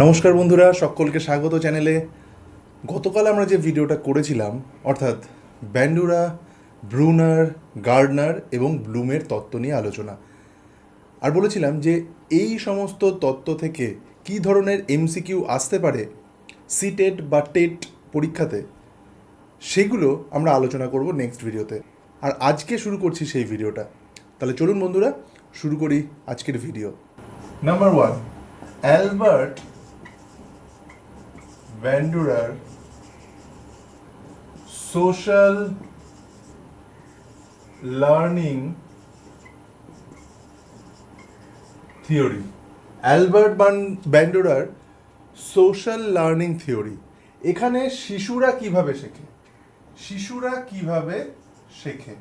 নমস্কার বন্ধুরা, সকলকে স্বাগত চ্যানেলে। গতকাল আমরা যে ভিডিওটা করেছিলাম, অর্থাৎ ব্যান্ডুরা, ব্রুনার, গার্ডনার এবং ব্লুমের তত্ত্ব নিয়ে আলোচনা, আর বলেছিলাম যে এই সমস্ত তত্ত্ব থেকে কী ধরনের এমসিকিউ আসতে পারে সিটেট বা টেট পরীক্ষাতে, সেগুলো আমরা আলোচনা করব নেক্সট ভিডিওতে। আর আজকে শুরু করছি সেই ভিডিওটা। তাহলে চলুন বন্ধুরা, শুরু করি আজকের ভিডিও। নাম্বার 1, অ্যালবার্ট ব্যান্ডুরার সোশ্যাল লার্নিং থিওরি। অ্যালবার্ট ব্যান্ডুরার সোশ্যাল লার্নিং থিওরি। এখানে শিশুরা কিভাবে শেখে,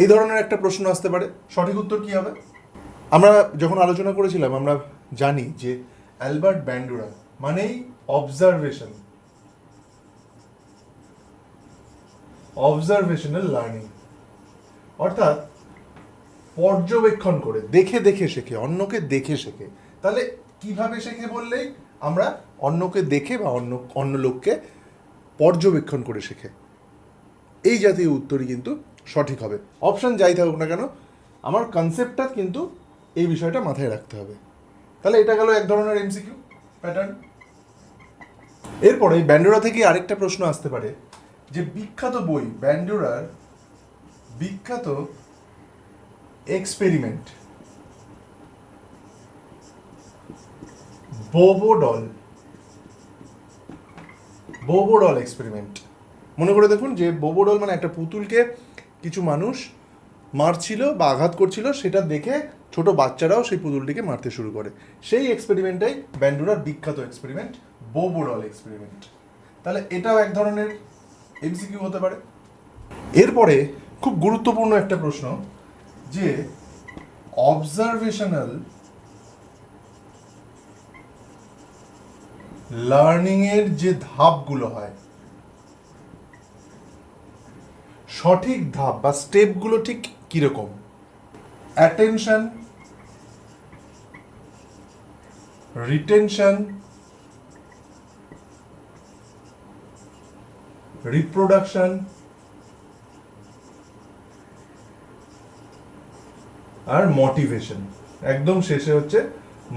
এই ধরনের একটা প্রশ্ন আসতে পারে। সঠিক উত্তর কি হবে? আমরা যখন আলোচনা করেছিলাম, আমরা জানি যে অ্যালবার্ট ব্যান্ডুরা মানেই অবজারভেশনাল লার্নিং, অর্থাৎ পর্যবেক্ষণ করে, দেখে দেখে শেখে, অন্যকে দেখে শেখে। তাহলে কিভাবে শেখে বললেই আমরা অন্যকে দেখে বা অন্য লোককে পর্যবেক্ষণ করে শেখে। এই জাতীয় উত্তরই কিন্তু সঠিক হবে। অপশন যাই থাকুক না কেন, আমার কনসেপ্টটা কিন্তু এই বিষয়টা মাথায় রাখতে হবে। তাহলে এটা গেল এক ধরনের এমসিকিউ প্যাটার্ন। এরপরে ব্যান্ডুরা থেকে আরেকটা প্রশ্ন আসতে পারে যে বিখ্যাত বই, ব্যান্ডুরার বিখ্যাত এক্সপেরিমেন্ট বোবোডল এক্সপেরিমেন্ট। মনে করে দেখুন যে বোবোডল মানে একটা পুতুলকে কিছু মানুষ মারছিল বা আঘাত করছিল, সেটা দেখে ছোট বাচ্চারাও সেই পুতুলটিকে মারতে শুরু করে। সেই এক্সপেরিমেন্টটাই ব্যান্ডুরার বিখ্যাত এক্সপেরিমেন্ট, বোবোডল এক্সপেরিমেন্ট। তাহলে এটাও এক ধরনের এমসিকিউ হতে পারে। এরপরে খুব গুরুত্বপূর্ণ একটা প্রশ্ন যে অবজারভেশনাল লার্নিং এর যে ধাপগুলো হয়, সঠিক ধাপ বা স্টেপগুলো ঠিক কিরকম? অ্যাটেনশন, রিটেনশন, রিপ্রোডাকশন আর মোটিভেশন। একদম শেষে হচ্ছে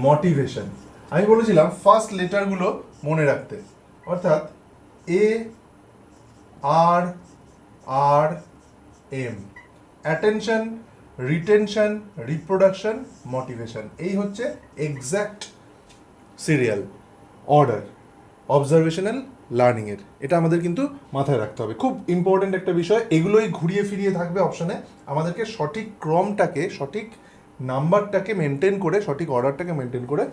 মোটিভেশন। আমি বলেছিলাম ফার্স্ট লেটারগুলো মনে রাখতে, অর্থাৎ A R R M, attention, retention, reproduction, motivation. এই হচ্ছে এক্স্যাক্ট সিরিয়াল অর্ডার অবজারভেশনাল লার্নিংয়ের। এটা আমাদের কিন্তু মাথায় রাখতে হবে, খুব ইম্পর্টেন্ট একটা বিষয়। এগুলোই ঘুরিয়ে ফিরিয়ে থাকবে অপশানে। আমাদেরকে সঠিক ক্রমটাকে, সঠিক নাম্বারটাকে মেনটেন করে, সঠিক অর্ডারটাকে মেনটেন করে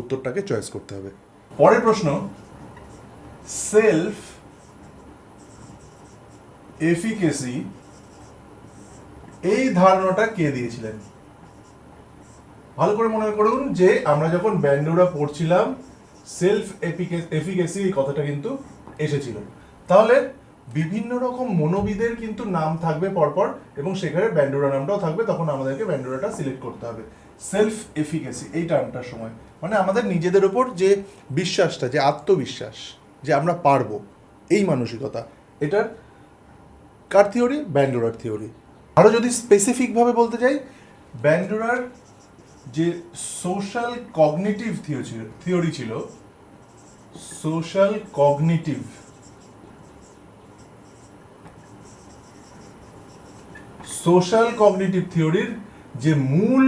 উত্তরটাকে চয়েস করতে হবে। পরের প্রশ্ন, সেলফ এফিকেসি, এই ধারণাটা কে দিয়েছিলেন? ভালো করে মনে করুন যে আমরা যখন ব্যান্ডুরা পড়ছিলাম, সেলফ এফিকেসি এই কথাটা কিন্তু এসেছিল। তাহলে বিভিন্ন রকম মনোবিদের কিন্তু নাম থাকবে পরপর, এবং সেখানে ব্যান্ডুরা নামটাও থাকবে। তখন আমাদেরকে ব্যান্ডুরাটা সিলেক্ট করতে হবে। সেলফ এফিকেসি এই টার্মটার সময় মানে আমাদের নিজেদের ওপর যে বিশ্বাসটা, যে আত্মবিশ্বাস, যে আমরা পারবো, এই মানসিকতা, এটার কার থিওরি? ব্যান্ডুরার থিওরি। আরও যদি স্পেসিফিকভাবে বলতে চাই, ব্যান্ডুরার যে সোশ্যাল কগনিটিভ থিওরি ছিল, সোশ্যাল কগনিটিভ থিওরির যে মূল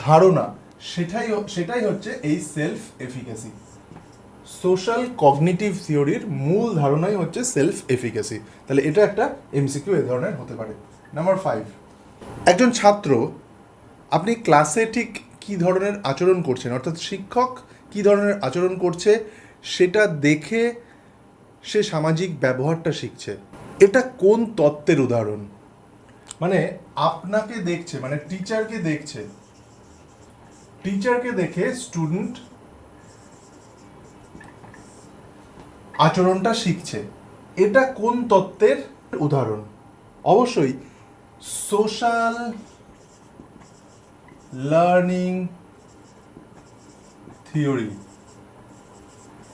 ধারণা, সেটাই হচ্ছে এই সেলফ এফিকেসি। সোশ্যাল কগনিটিভ থিওরির মূল ধারণাই হচ্ছে সেলফ এফিকেসি। তাহলে এটা একটা এমসিকিউ এ ধরনের হতে পারে। নাম্বার 5, একজন ছাত্র, আপনি ক্লাসে ঠিক কী ধরনের আচরণ করছেন, অর্থাৎ শিক্ষক কী ধরনের আচরণ করছে সেটা দেখে সে সামাজিক ব্যবহারটা শিখছে। এটা কোন তত্ত্বের উদাহরণ? মানে আপনাকে দেখছে, মানে টিচারকে দেখে স্টুডেন্ট আচরণটা শিখছে। এটা কোন তত্ত্বের উদাহরণ? অবশ্যই সোশ্যাল লার্নিং থিওরি।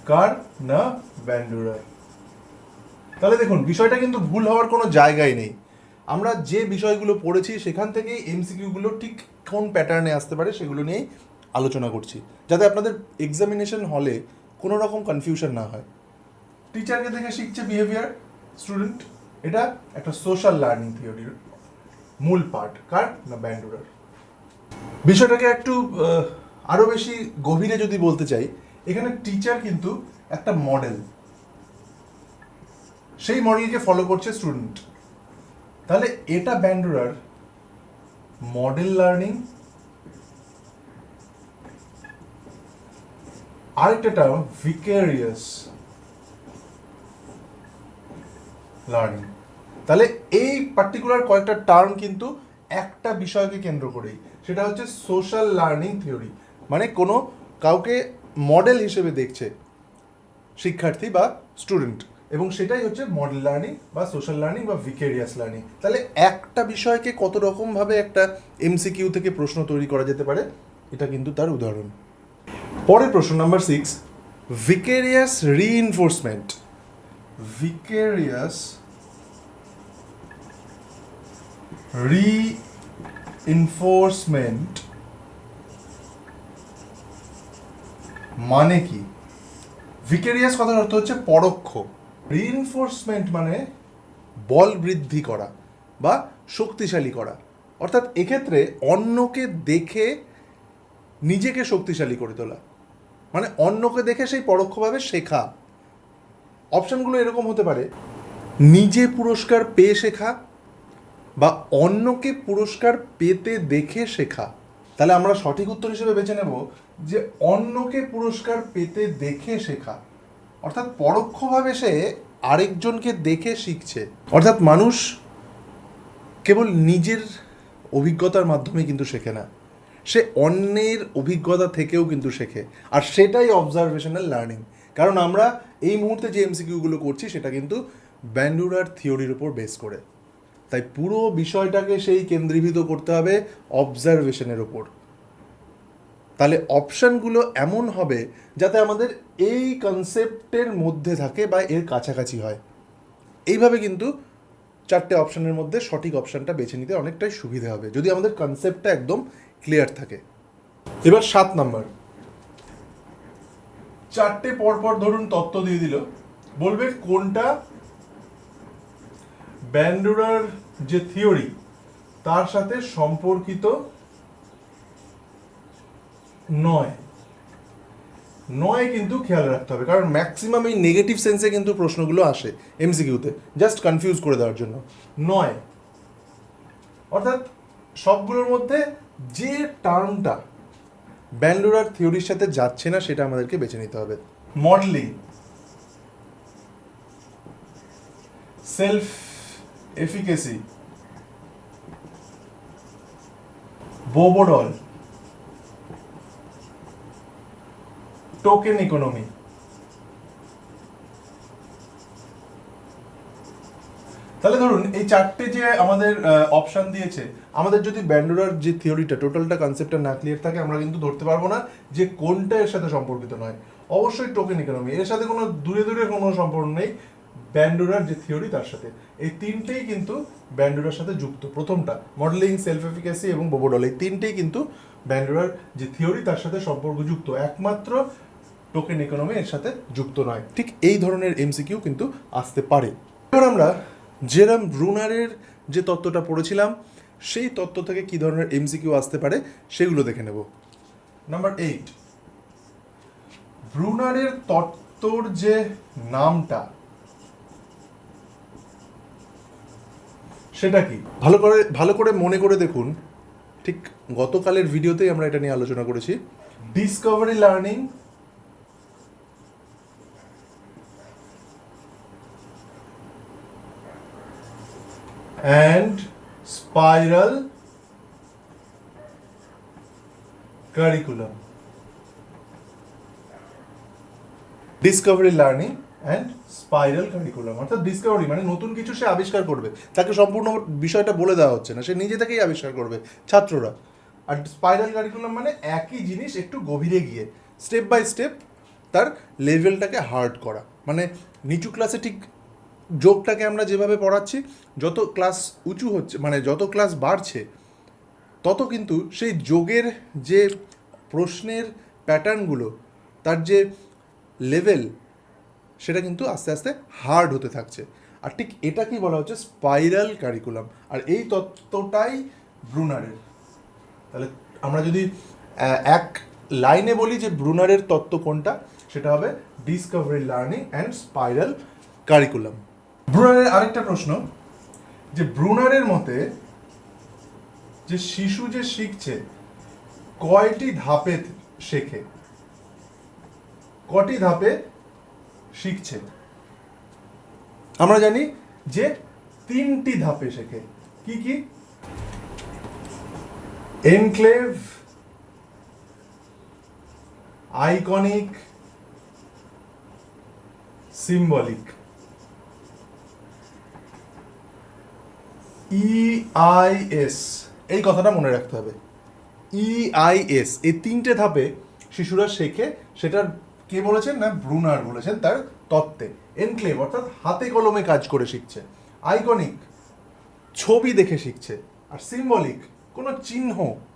কার? না ব্যান্ডুরার। তাহলে দেখুন বিষয়টা কিন্তু ভুল হওয়ার কোনো জায়গাই নেই। আমরা যে বিষয়গুলো পড়েছি সেখান থেকেই এমসিকিউগুলো ঠিক কোন প্যাটার্নে আসতে পারে সেগুলো নিয়েই আলোচনা করছি, যাতে আপনাদের এক্সামিনেশন হলে কোনো রকম কনফিউশন না হয়। টিচারকে দেখে শিখছে বিহেভিয়ার স্টুডেন্ট, এটা একটা সোশ্যাল লার্নিং থিওরির মূল পার্ট। কার? না ব্যান্ডুরার। বিষয়টাকে একটু আরও বেশি গভীরে যদি বলতে চাই, এখানে টিচার কিন্তু একটা মডেল, সেই মডেলকে ফলো করছে স্টুডেন্ট। তাহলে এটা ব্যান্ডুরার মডেল লার্নিং। আরেকটা টার্ম ভিকেরিয়াস লার্নিং। তাহলে এই পার্টিকুলার কয়েকটা টার্ম কিন্তু একটা বিষয়কে কেন্দ্র করেই, সেটা হচ্ছে সোশ্যাল লার্নিং থিওরি। মানে কোনো কাউকে মডেল হিসেবে দেখছে শিক্ষার্থী বা স্টুডেন্ট, এবং সেটাই হচ্ছে মডেল লার্নিং বা সোশ্যাল লার্নিং বা ভিকেরিয়াস লার্নিং। তাহলে একটা বিষয়কে কত রকমভাবে একটা এমসিকিউ থেকে প্রশ্ন তৈরি করা যেতে পারে, এটা কিন্তু তার উদাহরণ। পরের প্রশ্ন নাম্বার 6, ভিকেরিয়াস রিইনফোর্সমেন্ট। ভিকেরিয়াস রিইনফোর্সমেন্ট মানে কি? ভিকেরিয়াস কথার অর্থ হচ্ছে পরোক্ষ। রিইনফোর্সমেন্ট মানে বল বৃদ্ধি করা বা শক্তিশালী করা। অর্থাৎ এক্ষেত্রে অন্যকে দেখে নিজেকে শক্তিশালী করে তোলা, মানে অন্যকে দেখে সেই পরোক্ষভাবে শেখা। অপশানগুলো এরকম হতে পারে: নিজে পুরস্কার পেয়ে শেখা বা অন্যকে পুরস্কার পেতে দেখে শেখা। তাহলে আমরা সঠিক উত্তর হিসেবে বেছে নেব যে অন্যকে পুরস্কার পেতে দেখে শেখা। অর্থাৎ পরোক্ষভাবে সে আরেকজনকে দেখে শিখছে। অর্থাৎ মানুষ কেবল নিজের অভিজ্ঞতার মাধ্যমে কিন্তু শেখে না, সে অন্যের অভিজ্ঞতা থেকেও কিন্তু শেখে। আর সেটাই অবজারভেশনাল লার্নিং। কারণ আমরা এই মুহূর্তে যে এমসিকিউগুলো করছি সেটা কিন্তু ব্যান্ডুরার থিওরির উপর বেস করে। তাই পুরো বিষয়টাকে সেই কেন্দ্রীভূত করতে হবে অবজারভেশনের ওপর। তাহলে অপশানগুলো এমন হবে যাতে আমাদের এই কনসেপ্টের মধ্যে থাকে বা এর কাছাকাছি হয়। এইভাবে কিন্তু চারটে অপশানের মধ্যে সঠিক অপশানটা বেছে নিতে অনেকটাই সুবিধা হবে, যদি আমাদের কনসেপ্টটা একদম ক্লিয়ার থাকে। এবার 7 নাম্বার, চারটে পরপর ধরুন তত্ত্ব দিয়ে দিল, বলবে কোনটা ব্যান্ডুরার যে থিওরি তার সাথে সম্পর্কিত নয়। নয় কিন্তু খেয়াল রাখতে হবে, কারণ ম্যাক্সিমাম এই নেগেটিভ সেন্সে কিন্তু প্রশ্নগুলো আসে এমসিকিউতে, জাস্ট কনফিউজ করে দেওয়ার জন্য। নয় অর্থাৎ সবগুলোর মধ্যে যে টার্মটা ব্যান্ডুরার থিওরির সাথে যাচ্ছে না সেটা আমাদেরকে বেছে নিতে হবে। Modelling, self efficacy, Bobo doll, token economy. তাহলে ধরুন এই চারটে যে আমাদের অপশান দিয়েছে, আমাদের যদি ব্যান্ডুরার যে থিওরিটা টোটালটা কনসেপ্টটা না ক্লিয়ার থাকে, আমরা কিন্তু ধরতে পারবো না যে কোনটা এর সাথে সম্পর্কিত নয়। অবশ্যই টোকেন ইকোনমি, এর সাথে কোনো দূরে দূরে কোনো সম্পর্ক নেই ব্যান্ডুরার যে থিওরি তার সাথে। এই তিনটেই কিন্তু ব্যান্ডুরার সাথে যুক্ত। প্রথমটা মডেলিং, সেলফ এফিকেসি এবং বোবডল, এই তিনটেই কিন্তু ব্যান্ডুরার যে থিওরি তার সাথে সম্পর্কযুক্ত। একমাত্র টোকেন ইকোনমি এর সাথে যুক্ত নয়। ঠিক এই ধরনের এমসিকিউ কিন্তু আসতে পারে। এবার আমরা জেরাম ব্রুনারের যে তত্ত্বটা পড়েছিলাম সেই তত্ত্ব থেকে কি ধরনের এমসিকিউ আসতে পারে সেগুলো দেখে নেব। নাম্বার 8, ব্রুনারের তত্ত্বর যে নামটা সেটা কি? ভালো করে মনে করে দেখুন। ঠিক গতকালের ভিডিওতেই আমরা এটা নিয়ে আলোচনা করেছি। Discovery learning and spiral curriculum. Discovery learning and spiral curriculum, অর্থাৎ ডিসকভারি মানে নতুন কিছু সে আবিষ্কার করবে, তাকে সম্পূর্ণ বিষয়টা বলে দেওয়া হচ্ছে না, সে নিজে থেকেই আবিষ্কার করবে ছাত্ররা। আর স্পাইরাল কারিকুলাম মানে একই জিনিস একটু গভীরে গিয়ে স্টেপ বাই স্টেপ তার লেভেলটাকে হার্ড করা। মানে নিচু ক্লাসে ঠিক যোগটাকে আমরা যেভাবে পড়াচ্ছি, যত ক্লাস উঁচু হচ্ছে মানে যত ক্লাস বাড়ছে তত কিন্তু সেই যোগের যে প্রশ্নের প্যাটার্নগুলো, তার যে লেভেল, সেটা কিন্তু আস্তে আস্তে হার্ড হতে থাকছে। আর ঠিক এটাকেই বলা হচ্ছে স্পাইরাল কারিকুলাম। আর এই তত্ত্বটাই ব্রুনারের। তাহলে আমরা যদি এক লাইনে বলি যে ব্রুনারের তত্ত্ব কোনটা, সেটা হবে discovery learning and spiral curriculum. ব্রুনারের আরেকটা প্রশ্ন, যে ব্রুনারের মতে যে শিশু যে শিখছে কয়টি ধাপে শেখে, কটি ধাপে শিখছে? আমরা জানি যে 3টি ধাপে শেখে। কি কি? Enclave, iconic, symbolic. EIS, এই কথাটা মনে রাখতে হবে। EIS, এই 3টে ধাপে শিশুরা শেখে। সেটার কে বলেছেন? না, ব্রুনার বলেছেন তার তত্ত্বে। এনক্লেভ অর্থাৎ হাতে কলমে কাজ করে শিখছে, আইকনিক ছবি দেখে শিখছে, আর সিম্বলিক কোনো চিহ্ন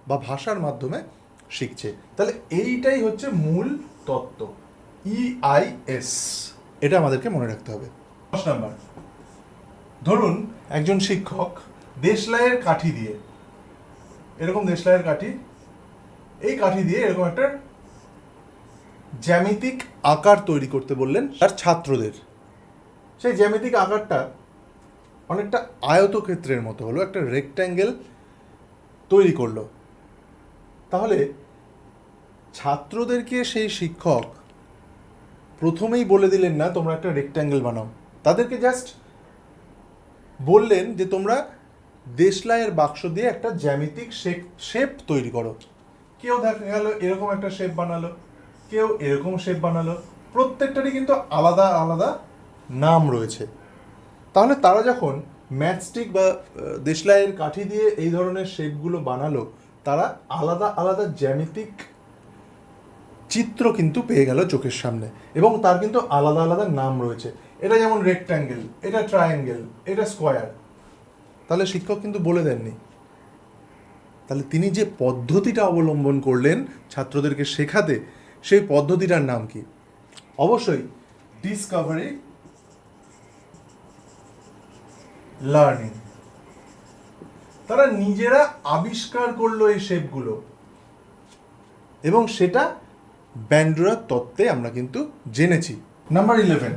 বা ভাষার মাধ্যমে শিখছে। তাহলে এইটাই হচ্ছে মূল তত্ত্ব, EIS। এটা আমাদেরকে মনে রাখতে হবে। 10 নাম্বার, ধরুন একজন শিক্ষক দেশলাইয়ের কাঠি দিয়ে, এরকম দেশলাইয়ের কাঠি, এই কাঠি দিয়ে এরকম একটা জ্যামিতিক আকার তৈরি করতে বললেন তার ছাত্রদের। সেই জ্যামিতিক আকারটা অনেকটা আয়তক্ষেত্রের মতো হলো, একটা রেক্ট্যাঙ্গেল তৈরি করলো। তাহলে ছাত্রদেরকে সেই শিক্ষক প্রথমেই বলে দিলেন না তোমরা একটা রেক্ট্যাঙ্গেল বানাও, তাদেরকে জাস্ট বললেন যে তোমরা দেশলাইয়ের বাক্স দিয়ে একটা জ্যামিতিক শেপ তৈরি করো। কেউ দেখা গেল এরকম একটা শেপ বানালো, কেউ এরকম শেপ বানালো, প্রত্যেকটারই কিন্তু আলাদা আলাদা নাম রয়েছে। তাহলে তারা যখন ম্যাচস্টিক বা দেশলাইয়ের কাঠি দিয়ে এই ধরনের শেপগুলো বানালো, তারা আলাদা আলাদা জ্যামিতিক চিত্র কিন্তু পেয়ে গেল চোখের সামনে, এবং তার কিন্তু আলাদা আলাদা নাম রয়েছে। এটা যেমন রেক্ট্যাঙ্গেল, এটা ট্রায়াঙ্গেল, এটা স্কোয়ার। তাহলে শিক্ষক কিন্তু বলে দেননি। তাহলে তিনি যে পদ্ধতিটা অবলম্বন করলেন ছাত্রদেরকে শেখাতে, সেই পদ্ধতিটার নাম কি? অবশ্যই ডিসকভারি লার্নিং। তারা নিজেরা আবিষ্কার করলো এই শেপগুলো, এবং সেটা ব্যান্ডুরার তত্ত্বে আমরা কিন্তু জেনেছি। নাম্বার 11,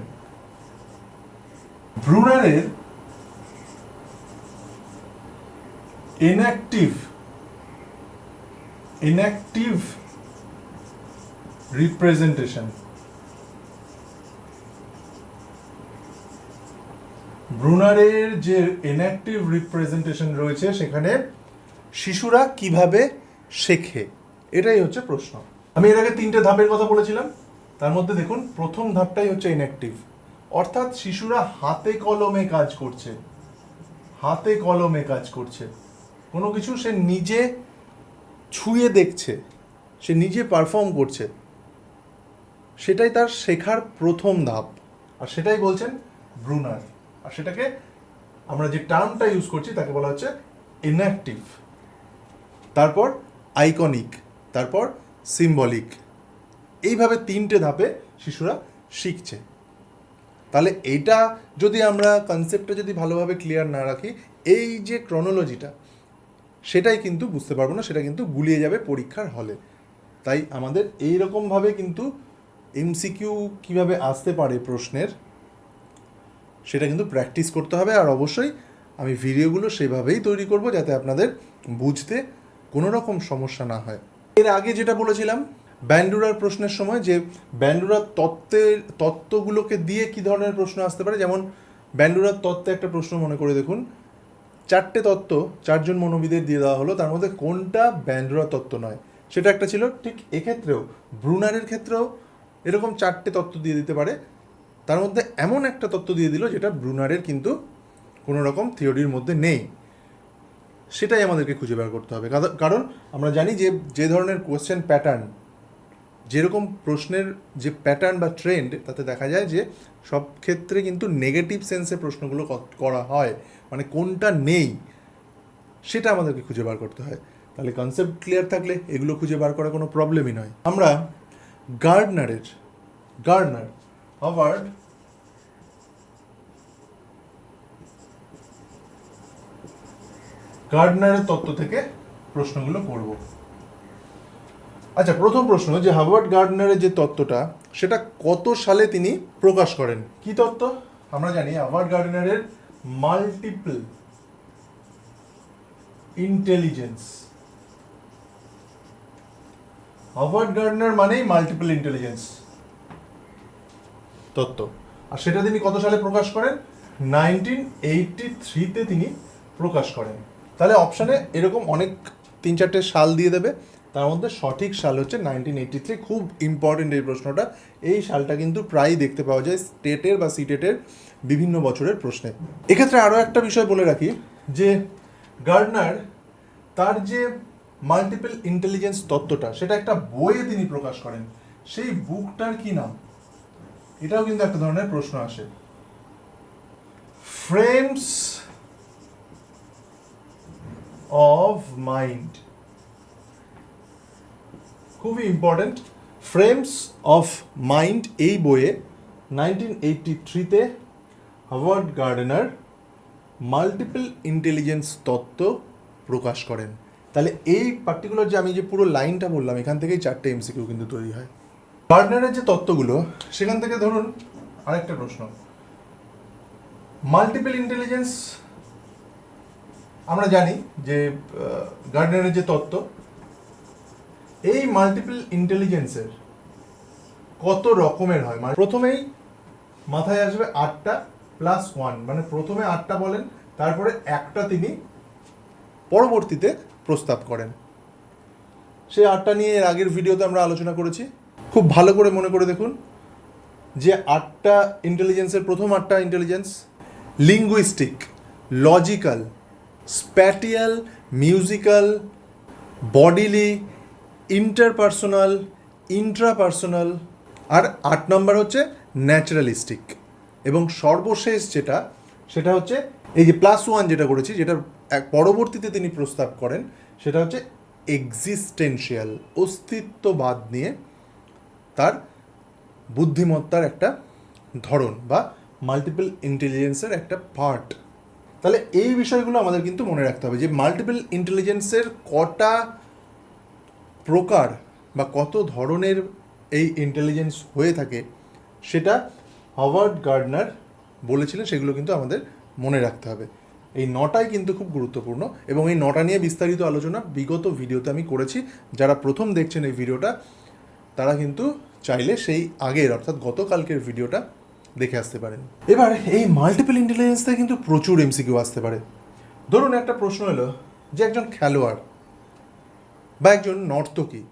ব্রুনারের ইনঅ্যাক্টিভ রিপ্রেজেন্টেশন। ব্রুনারের যে ইনঅ্যাক্টিভ রিপ্রেজেন্টেশন রয়েছে, সেখানে শিশুরা কিভাবে শেখে, এটাই হচ্ছে প্রশ্ন। আমি এর আগে 3টে ধাপের কথা বলেছিলাম, তার মধ্যে দেখুন প্রথম ধাপটাই হচ্ছে ইনঅ্যাক্টিভ, অর্থাৎ শিশুরা হাতে কলমে কাজ করছে। হাতে কলমে কাজ করছে, কোনো কিছু সে নিজে ছুঁয়ে দেখছে, সে নিজে পারফর্ম করছে, সেটাই তার শেখার প্রথম ধাপ। আর সেটাই বলছেন ব্রুনার। আর সেটাকে আমরা যে টার্মটা ইউজ করছি তাকে বলা হচ্ছে ইনঅ্যাক্টিভ। তারপর আইকনিক, তারপর সিম্বলিক। এইভাবে 3টে ধাপে শিশুরা শিখছে। তাহলে এইটা যদি আমরা কনসেপ্টটা যদি ভালোভাবে ক্লিয়ার না রাখি, এই যে ক্রনোলজিটা, সেটাই কিন্তু বুঝতে পারবো না, সেটা কিন্তু গুলিয়ে যাবে পরীক্ষার হলে। তাই আমাদের এইরকমভাবে কিন্তু এমসিকিউ কীভাবে আসতে পারে প্রশ্নের, সেটা কিন্তু প্র্যাকটিস করতে হবে। আর অবশ্যই আমি ভিডিওগুলো সেভাবেই তৈরি করব যাতে আপনাদের বুঝতে কোনো রকম সমস্যা না হয়। এর আগে যেটা বলেছিলাম ব্যান্ডুরার প্রশ্নের সময়, যে ব্যান্ডুরার তত্ত্বগুলোকে দিয়ে কী ধরনের প্রশ্ন আসতে পারে। যেমন ব্যান্ডুরার তত্ত্বে একটা প্রশ্ন মনে করে দেখুন, 4টে তত্ত্ব 4জন মনোবিদের দিয়ে দেওয়া হলো, তার মধ্যে কোনটা ব্যান্ডুরার তত্ত্ব নয়, সেটা একটা ছিল। ঠিক এক্ষেত্রেও ব্রুনারের ক্ষেত্রেও এরকম 4টে তত্ত্ব দিয়ে দিতে পারে, তার মধ্যে এমন একটা তত্ত্ব দিয়ে দিল যেটা ব্রুনারের কিন্তু কোনো রকম থিওরির মধ্যে নেই। সেটাই আমাদেরকে খুঁজে বের করতে হবে। কারণ আমরা জানি যে ধরনের কোয়েশ্চেন প্যাটার্ন, যেরকম প্রশ্নের যে প্যাটার্ন বা ট্রেন্ড, তাতে দেখা যায় যে সব ক্ষেত্রে কিন্তু নেগেটিভ সেন্সে প্রশ্নগুলো করা হয়, মানে কোনটা নেই সেটা আমাদেরকে খুঁজে বার করতে হয়। তাহলে কনসেপ্ট ক্লিয়ার থাকলে এগুলো খুঁজে বার করা কোনো প্রবলেমই নয়। আমরা গার্ডনারের হাওয়ার্ড গার্ডনারের তত্ত্ব থেকে প্রশ্নগুলো করব। আচ্ছা, প্রথম প্রশ্ন, যে হাওয়ার্ড গার্ডনারের যে তত্ত্বটা, সেটা কত সালে তিনি প্রকাশ করেন? কি তত্ত্ব? আমরা জানি হাওয়ার্ড গার্ডনারের মাল্টিপল ইন্টেলিজেন্স। হাওয়ার্ড গার্ডনার মানেই মাল্টিপল ইন্টেলিজেন্স তত্ত্ব। আর সেটা তিনি কত সালে প্রকাশ করেন? 1983-তে তিনি প্রকাশ করেন। তাহলে অপশানে এরকম অনেক 3-4টে সাল দিয়ে দেবে, তার মধ্যে সঠিক সাল হচ্ছে 1983। খুব ইম্পর্টেন্ট এই প্রশ্নটা। এই সালটা কিন্তু প্রায়ই দেখতে পাওয়া যায় স্টেটের বা সিটেটের বিভিন্ন বছরের প্রশ্নে। এক্ষেত্রে আরও একটা বিষয় বলে রাখি, যে গার্ডনার তার যে মাল্টিপল ইন্টেলিজেন্স তত্ত্বটা, সেটা একটা বইয়ে তিনি প্রকাশ করেন। সেই বুকটার কি নাম? এটাও কিন্তু একটা ধরনের প্রশ্ন আসে। ফ্রেমস অফ মাইন্ড, খুবই ইম্পর্টেন্ট। ফ্রেমস অফ মাইন্ড এই বইয়ে 1983-তে হাওয়ার্ড গার্ডনার মাল্টিপল ইন্টেলিজেন্স তত্ত্ব প্রকাশ করেন। তাহলে এই পার্টিকুলার যে আমি যে পুরো লাইনটা বললাম, এখান থেকেই 4টে এমসিকিউ কিন্তু তৈরি হয়। গার্ডনারের যে তত্ত্বগুলো, সেখান থেকে ধরুন আরেকটা প্রশ্ন, মাল্টিপল ইন্টেলিজেন্স। আমরা জানি যে গার্ডনারের যে তত্ত্ব, এই মাল্টিপল ইন্টেলিজেন্সের কত রকমের হয়? মানে প্রথমেই মাথায় আসবে 8টা প্লাস 1, মানে প্রথমে 8টা বলেন, তারপরে একটা তিনি পরবর্তীতে প্রস্তাব করেন। সেই 8টা নিয়ে এর আগের ভিডিওতে আমরা আলোচনা করেছি। খুব ভালো করে মনে করে দেখুন যে 8টা ইন্টেলিজেন্সের প্রথম 8টা intelligence: linguistic, logical, spatial, musical, bodily, interpersonal, intrapersonal, আর 8 নম্বর হচ্ছে ন্যাচারালিস্টিক। এবং সর্বশেষ যেটা, সেটা হচ্ছে এই যে +1 যেটা করেছি, যেটা পরবর্তীতে তিনি প্রস্তাব করেন, সেটা হচ্ছে এক্সিস্টেন্সিয়াল, অস্তিত্ববাদ নিয়ে তার বুদ্ধিমত্তার একটা ধরন বা মাল্টিপল ইন্টেলিজেন্সের একটা পার্ট। তাহলে এই বিষয়গুলো আমাদের কিন্তু মনে রাখতে হবে যে মাল্টিপল ইন্টেলিজেন্সের কটা প্রকার বা কত ধরনের এই ইন্টেলিজেন্স হয়ে থাকে, সেটা হাওয়ার্ড গার্ডনার বলেছিলেন। সেগুলো কিন্তু আমাদের মনে রাখতে হবে। এই 9টাই কিন্তু খুব গুরুত্বপূর্ণ, এবং এই 9টা নিয়ে বিস্তারিত আলোচনা বিগত ভিডিওতে আমি করেছি। যারা প্রথম দেখছেন এই ভিডিওটা, তারা কিন্তু চাইলে সেই আগের, অর্থাৎ গতকালকের ভিডিওটা দেখে আসতে পারেন। এবার এই মাল্টিপল ইন্টেলিজেন্স থেকে কিন্তু প্রচুর এমসিকিউ আসতে পারে। ধরুন একটা প্রশ্ন হলো যে একজন খেলোয়াড় বা একজন নর্তকী,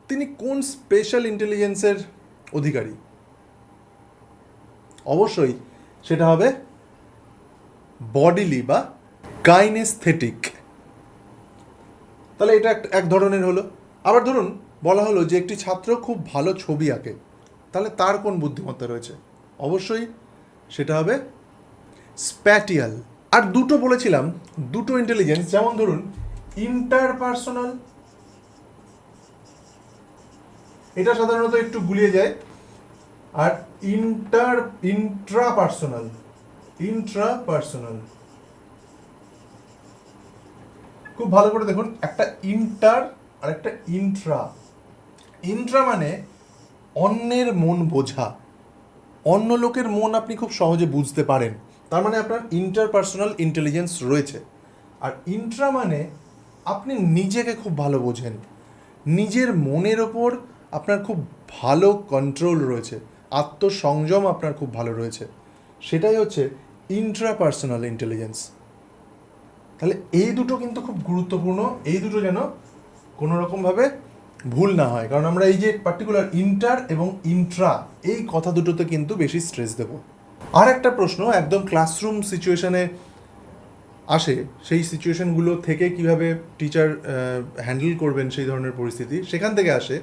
তিনি কোন স্পেশাল ইন্টেলিজেন্সের অধিকারী? অবশ্যই সেটা হবে বডিলি বা কাইনেস্থেটিক। তাহলে এটা এক ধরনের হলো। আবার ধরুন বলা হলো যে একটি ছাত্র খুব ভালো ছবি আঁকে, তাহলে তার কোন বুদ্ধিমত্তা রয়েছে? অবশ্যই সেটা হবে স্প্যাটিয়াল। আর দুটো বলেছিলাম, দুটো ইন্টেলিজেন্স, যেমন ধরুন ইন্টারপার্সোনাল, এটা সাধারণত একটু গুলিয়ে যায়, আর ইন্ট্রাপার্সোনাল। খুব ভালো করে দেখুন, একটা ইন্টার আর একটা ইন্ট্রা মানে অন্যের মন বোঝা, অন্য লোকের মন আপনি খুব সহজে বুঝতে পারেন, তার মানে আপনার ইন্টারপার্সোনাল ইন্টেলিজেন্স রয়েছে। আর ইন্ট্রা মানে আপনি নিজেকে খুব ভালো বোঝেন, নিজের মনের ওপর আপনার খুব ভালো কন্ট্রোল রয়েছে, আত্মসংযম আপনার খুব ভালো রয়েছে, সেটাই হচ্ছে ইন্ট্রাপার্সোনাল ইন্টেলিজেন্স। তাহলে এই দুটো কিন্তু খুব গুরুত্বপূর্ণ, এই দুটো যেন কোনো রকমভাবে ভুল না হয়, কারণ আমরা এই যে পার্টিকুলার ইন্টার এবং ইন্ট্রা, এই কথা দুটোতে কিন্তু বেশি স্ট্রেস দেব। আর একটা প্রশ্ন একদম ক্লাসরুম সিচুয়েশনে আসে, সেই সিচুয়েশনগুলো থেকে কিভাবে টিচার হ্যান্ডেল করবেন সেই ধরনের পরিস্থিতি, সেখান থেকে আসে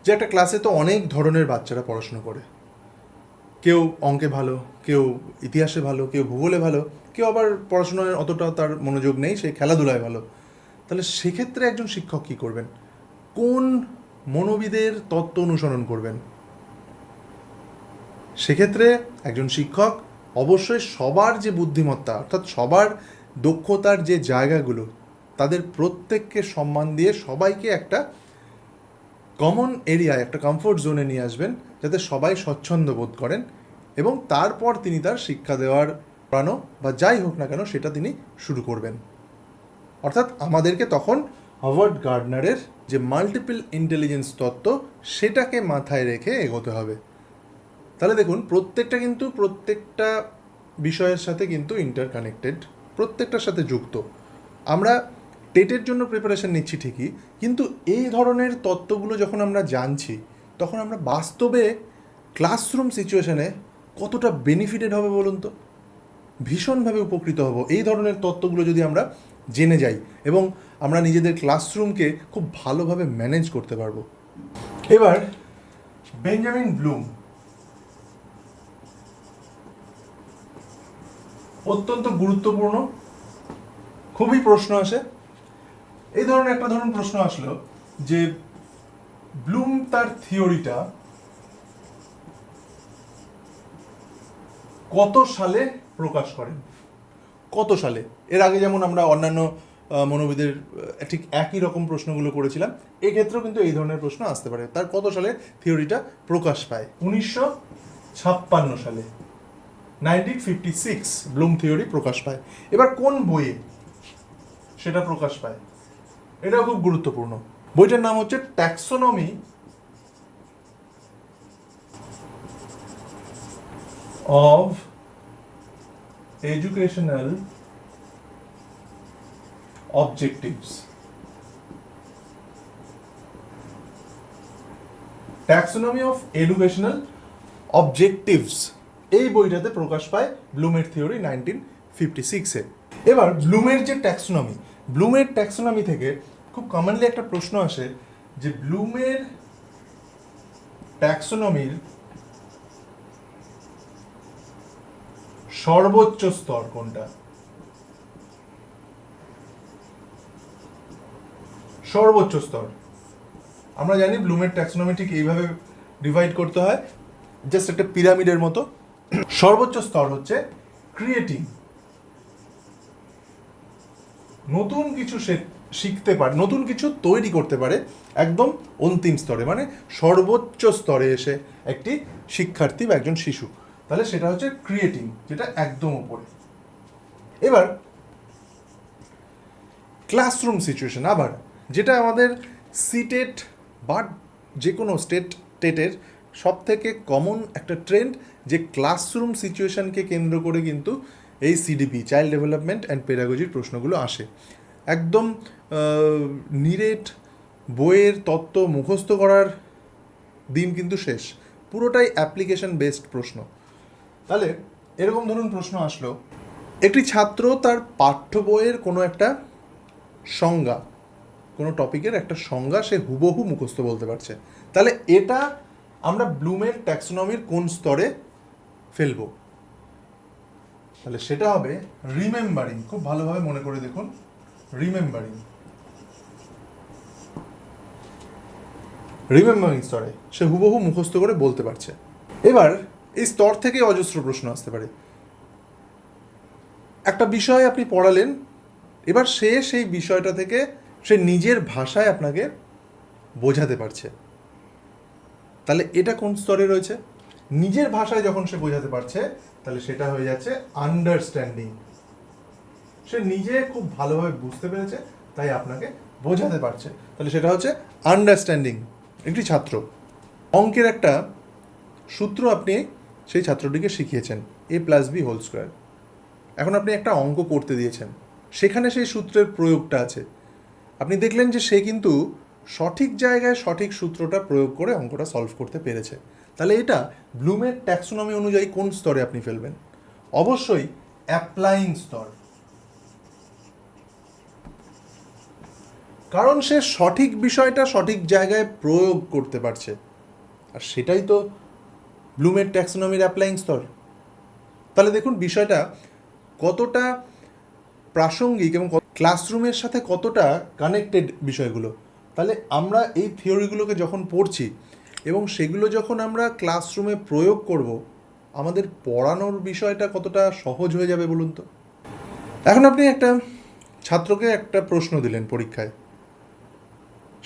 যে একটা ক্লাসে তো অনেক ধরনের বাচ্চারা পড়াশুনো করে। কেউ অঙ্কে ভালো, কেউ ইতিহাসে ভালো, কেউ ভূগোলে ভালো, কেউ আবার পড়াশোনায় অতটা তার মনোযোগ নেই, সে খেলাধুলায় ভালো। তাহলে সেক্ষেত্রে একজন শিক্ষক কী করবেন? কোন মনোবিদের তত্ত্ব অনুসরণ করবেন? সেক্ষেত্রে একজন শিক্ষক অবশ্যই সবার যে বুদ্ধিমত্তা, অর্থাৎ সবার দক্ষতার যে জায়গাগুলো, তাদের প্রত্যেককে সম্মান দিয়ে সবাইকে একটা কমন এরিয়ায়, একটা কমফোর্ট জোনে নিয়ে আসবেন, যাতে সবাই স্বচ্ছন্দ বোধ করেন, এবং তারপর তিনি তার শিক্ষা দেওয়ার প্রাণ বা যাই হোক না কেন সেটা তিনি শুরু করবেন। অর্থাৎ আমাদেরকে তখন হাওয়ার্ড গার্ডনারের যে মাল্টিপল ইন্টেলিজেন্স তত্ত্ব, সেটাকে মাথায় রেখে এগোতে হবে। তাহলে দেখুন, প্রত্যেকটা বিষয়ের সাথে কিন্তু ইন্টারকানেক্টেড, প্রত্যেকটার সাথে যুক্ত। আমরা টেটের জন্য প্রিপারেশন নিচ্ছি ঠিকই, কিন্তু এই ধরনের তত্ত্বগুলো যখন আমরা জানছি, তখন আমরা বাস্তবে ক্লাসরুম সিচুয়েশনে কতটা বেনিফিটেড হবে বলুন তো? ভীষণভাবে উপকৃত হব এই ধরনের তত্ত্বগুলো যদি আমরা জেনে যাই, এবং আমরা নিজেদের ক্লাসরুমকে খুব ভালোভাবে ম্যানেজ করতে পারবো। এবার বেঞ্জামিন ব্লুম, অত্যন্ত গুরুত্বপূর্ণ, খুবই প্রশ্ন আসে। এই ধরনের একটা ধরুন প্রশ্ন আসলো যে ব্লুম তার থিওরিটা কত সালে প্রকাশ করেন? কত সালে? এর আগে যেমন আমরা অন্যান্য মনোবিদের ঠিক একই রকম প্রশ্নগুলো করেছিলাম, এক্ষেত্রেও কিন্তু এই ধরনের প্রশ্ন আসতে পারে। তার কত সালে থিওরিটা প্রকাশ পায়? 1956 সালে, 1956 ব্লুম থিওরি প্রকাশ পায়। এবার কোন বইয়ে সেটা প্রকাশ পায়? এটাও খুব গুরুত্বপূর্ণ। বইটার নাম হচ্ছে taxonomy of educational objectives. Taxonomy of educational objectives, এই বইটাতে প্রকাশ পায় ব্লুমের থিওরি 1956-এ। এবার ব্লুমের যে ট্যাক্সোনমি, ব্লুমের ট্যাক্সোনমি থেকে খুব কমনলি একটা প্রশ্ন আসে যে ব্লুমের ট্যাক্সোনমির সর্বোচ্চ স্তর কোনটা? সর্বোচ্চ স্তর আমরা জানি ব্লুমের ট্যাক্সোনমি ঠিক এইভাবে ডিভাইড করতে হয়, জাস্ট একটা পিরামিডের মতো। সর্বোচ্চ স্তর হচ্ছে ক্রিয়েটিং, নতুন কিছু শিখতে পারে, নতুন কিছু তৈরি করতে পারে, একদম অন্তিম স্তরে, মানে সর্বোচ্চ স্তরে এসে একটি শিক্ষার্থী বা একজন শিশু, তাহলে সেটা হচ্ছে ক্রিয়েটিং, যেটা একদম উপরে। এবার ক্লাসরুম সিচুয়েশন, আবার যেটা আমাদের সিটেট বা যে কোনো টেটের সব থেকে কমন একটা ট্রেন্ড, যে ক্লাসরুম সিচুয়েশনকে কেন্দ্র করে কিন্তু এই সিডিপি, চাইল্ড ডেভেলপমেন্ট অ্যান্ড পেডাগজির প্রশ্নগুলো আসে। একদম নিরেট বইয়ের তত্ত্ব মুখস্থ করার দিন কিন্তু শেষ, পুরোটাই অ্যাপ্লিকেশন বেসড প্রশ্ন। তাহলে এরকম ধরুন প্রশ্ন আসলো, একটি ছাত্র তার পাঠ্য বইয়ের কোনো একটা সংজ্ঞা, কোনো টপিকের একটা সংজ্ঞা সে হুবহু মুখস্থ বলতে পারছে, তাহলে এটা আমরা ব্লুমের ট্যাক্সোনমির কোন স্তরে ফেলবো? তাহলে সেটা হবে রিমেম্বারিং। খুব ভালোভাবে মনে করে দেখুন, রিমেম্বারিং স্তরে সে হুবহু মুখস্থ করে বলতে পারছে। এবার এই স্তর থেকে অজস্র প্রশ্ন আসতে পারে। একটা বিষয় আপনি পড়ালেন, এবার সে সেই বিষয়টা থেকে সে নিজের ভাষায় আপনাকে বোঝাতে পারছে, তাহলে এটা কোন স্তরে রয়েছে? নিজের ভাষায় যখন সে বোঝাতে পারছে, তাহলে সেটা হয়ে যাচ্ছে আন্ডারস্ট্যান্ডিং। সে নিজে খুব ভালোভাবে বুঝতে পেরেছে, তাই আপনাকে বোঝাতে পারছে, তাহলে সেটা হচ্ছে আন্ডারস্ট্যান্ডিং। একটি ছাত্র অঙ্কের একটা সূত্র আপনি সেই ছাত্রটিকে শিখিয়েছেন, a+b²। এখন আপনি একটা অঙ্ক করতে দিয়েছেন, সেখানে সেই সূত্রের প্রয়োগটা আছে। আপনি দেখলেন যে সে কিন্তু সঠিক জায়গায় সঠিক সূত্রটা প্রয়োগ করে অঙ্কটা সলভ করতে পেরেছে, তাহলে এটা ব্লুমের ট্যাক্সোনমি অনুযায়ী কোন স্তরে আপনি ফেলবেন? অবশ্যই অ্যাপ্লাইং স্তর। কারণ সে সঠিক বিষয়টা সঠিক জায়গায় প্রয়োগ করতে পারছে, আর সেটাই তো ব্লুমের ট্যাক্সোনমির অ্যাপ্লাইং স্তর। তাহলে দেখুন বিষয়টা কতটা প্রাসঙ্গিক এবং ক্লাসরুমের সাথে কতটা কানেক্টেড বিষয়গুলো। তাহলে আমরা এই থিওরিগুলোকে যখন পড়ছি এবং সেগুলো যখন আমরা ক্লাসরুমে প্রয়োগ করব, আমাদের পড়ানোর বিষয়টা কতটা সহজ হয়ে যাবে বলুন তো। এখন আপনি একটা ছাত্রকে একটা প্রশ্ন দিলেন পরীক্ষায়,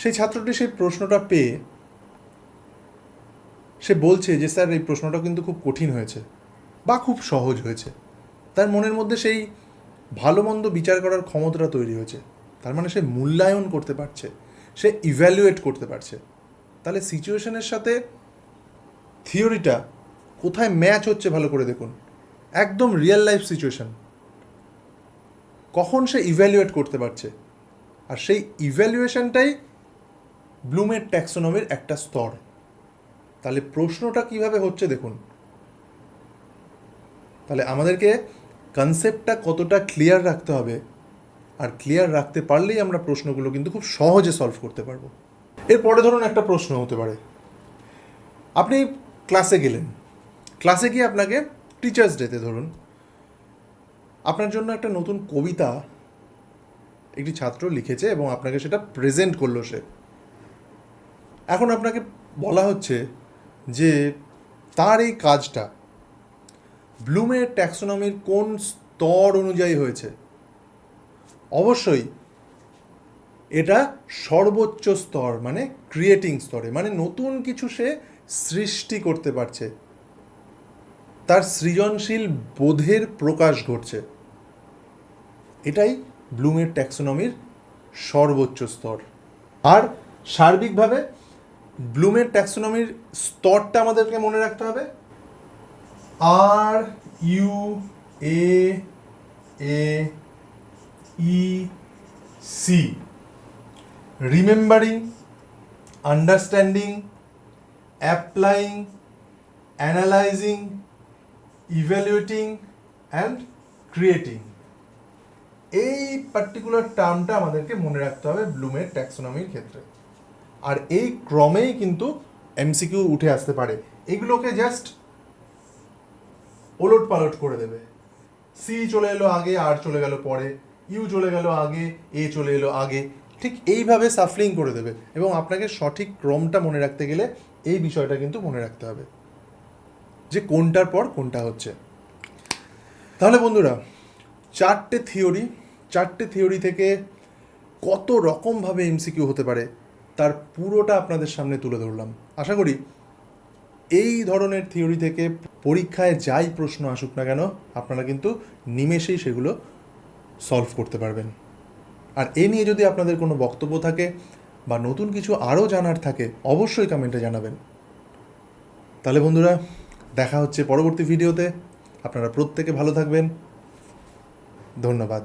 সেই ছাত্রটি সেই প্রশ্নটা পেয়ে সে বলছে যে স্যার এই প্রশ্নটা কিন্তু খুব কঠিন হয়েছে বা খুব সহজ হয়েছে। তার মনের মধ্যে সেই ভালো মন্দ বিচার করার ক্ষমতাটা তৈরি হয়েছে, তার মানে সে মূল্যায়ন করতে পারছে, সে ইভ্যালুয়েট করতে পারছে। তাহলে সিচুয়েশনের সাথে থিওরিটা কোথায় ম্যাচ হচ্ছে ভালো করে দেখুন, একদম রিয়েল লাইফ সিচুয়েশন, কখন সে ইভ্যালুয়েট করতে পারছে, আর সেই ইভ্যালুয়েশনটাই ব্লুমের ট্যাক্সোনমির একটা স্তর। তাহলে প্রশ্নটা কিভাবে হচ্ছে দেখুন। তাহলে আমাদেরকে কনসেপ্টটা কতটা ক্লিয়ার রাখতে হবে, আর ক্লিয়ার রাখতে পারলেই আমরা প্রশ্নগুলো কিন্তু খুব সহজে সলভ করতে পারবো। এরপরে ধরুন একটা প্রশ্ন হতে পারে, আপনি ক্লাসে গেলেন, ক্লাসে গিয়ে আপনাকে টিচার্স ডেতে ধরুন আপনার জন্য একটা নতুন কবিতা একটি ছাত্র লিখেছে এবং আপনাকে সেটা প্রেজেন্ট করলো সে। এখন আপনাকে বলা হচ্ছে যে তার এই কাজটা ব্লুমের ট্যাক্সোনমির কোন স্তর অনুযায়ী হয়েছে। অবশ্যই এটা সর্বোচ্চ স্তর, মানে ক্রিয়েটিং স্তরে, মানে নতুন কিছু সে সৃষ্টি করতে পারছে, তার সৃজনশীল বোধের প্রকাশ ঘটছে। এটাই ব্লুমের ট্যাক্সোনমির সর্বোচ্চ স্তর। আর সার্বিকভাবে ব্লুমের ট্যাক্সোনমির স্তরটা আমাদেরকে মনে রাখতে হবে, R U A A E C, remembering, understanding, applying, analysing, evaluating and creating. এই পার্টিকুলার টার্মটা আমাদেরকে মনে রাখতে হবে ব্লুমের ট্যাক্সোনমির ক্ষেত্রে। আর এই ক্রমেই কিন্তু এমসিকিউ উঠে আসতে পারে, এগুলোকে জাস্ট ওলট পালট করে দেবে। সি চলে এলো আগে, আর চলে গেল পরে, ইউ চলে গেল আগে, এ চলে এলো আগে, ঠিক এইভাবে সাফলিং করে দেবে। এবং আপনাকে সঠিক ক্রমটা মনে রাখতে গেলে এই বিষয়টা কিন্তু মনে রাখতে হবে যে কোনটার পর কোনটা হচ্ছে। তাহলে বন্ধুরা, চারটে থিওরি থেকে কত রকমভাবে এমসিকিউ হতে পারে তার পুরোটা আপনাদের সামনে তুলে ধরলাম। আশা করি এই ধরনের থিওরি থেকে পরীক্ষায় যাই প্রশ্ন আসুক না কেন, আপনারা কিন্তু নিমেষেই সেগুলো সলভ করতে পারবেন। আর এ নিয়ে যদি আপনাদের কোনো বক্তব্য থাকে বা নতুন কিছু আরও জানার থাকে, অবশ্যই কমেন্টে জানাবেন। তাহলে বন্ধুরা, দেখা হচ্ছে পরবর্তী ভিডিওতে। আপনারা প্রত্যেকে ভালো থাকবেন। ধন্যবাদ।